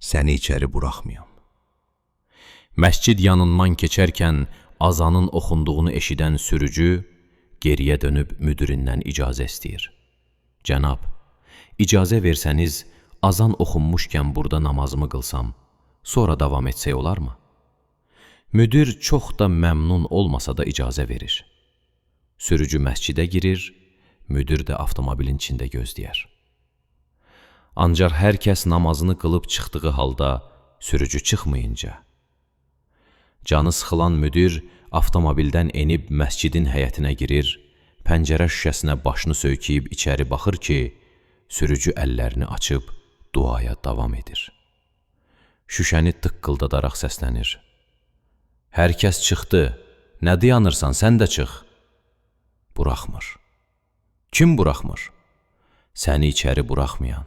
səni içəri buraxmayam. Məscid yanından keçərkən azanın oxunduğunu eşidən sürücü geriyə dönüb müdirindən icazə istəyir. Cənab, icazə versəniz, azan oxunmuşkən burada namazımı qılsam, sonra davam etsək olarmı? Müdir çox da məmnun olmasa da icazə verir. Sürücü məscidə girir, müdir də avtomobilin içində gözləyər. Ancaq hər kəs namazını qılıb çıxdığı halda sürücü çıxmayınca, canı sıxılan müdir avtomobildən enib məscidin həyətinə girir, pəncərə şüşəsinə başını söykəyib içəri baxır ki, sürücü əllərini açıb duaya davam edir. Şüşəni tıqqıldadaraq səslənir. Hər kəs çıxdı, nə dayanırsan, sən də çıx. Buraxmır. Kim buraxmır? Səni içəri buraxmayan.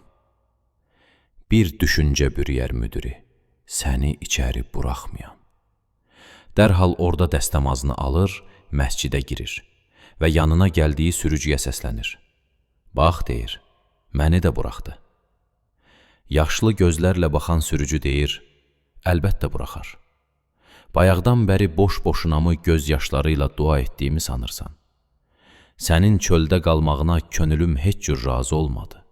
Bir düşüncə bürüyər müdiri, səni içəri buraxmayan. Dərhal orada dəstəmazını alır, məscidə girir və yanına gəldiyi sürücüyə səslənir. Bax, deyir, məni də buraxdı. Yaşlı gözlərlə baxan sürücü deyir, əlbəttə buraxar. Bayaqdan bəri boş-boşunamı göz yaşlarıyla dua etdiyimi sanırsan. Sənin çöldə qalmağına könülüm heç cür razı olmadı.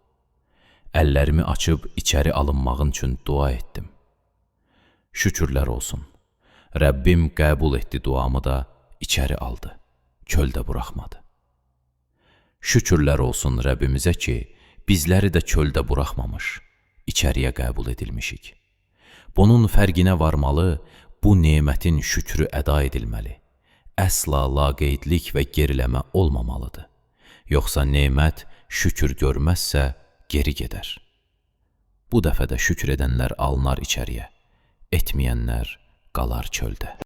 Əllərimi açıb içəri alınmağın üçün dua etdim. Şükürlər olsun. Rəbbim qəbul etdi duamı da içəri aldı, çöldə buraxmadı. Şükürlər olsun Rəbbimizə ki, bizləri də çöldə buraxmamış, içəriyə qəbul edilmişik. Bunun fərqinə varmalı, bu nemətin şükrü əda edilməli. Əsla laqeydlik və geriləmə olmamalıdır. Yoxsa nemət şükür görməzsə geri gedər. Bu dəfə də şükür edənlər alınar içəriyə, etməyənlər qalar çöldə.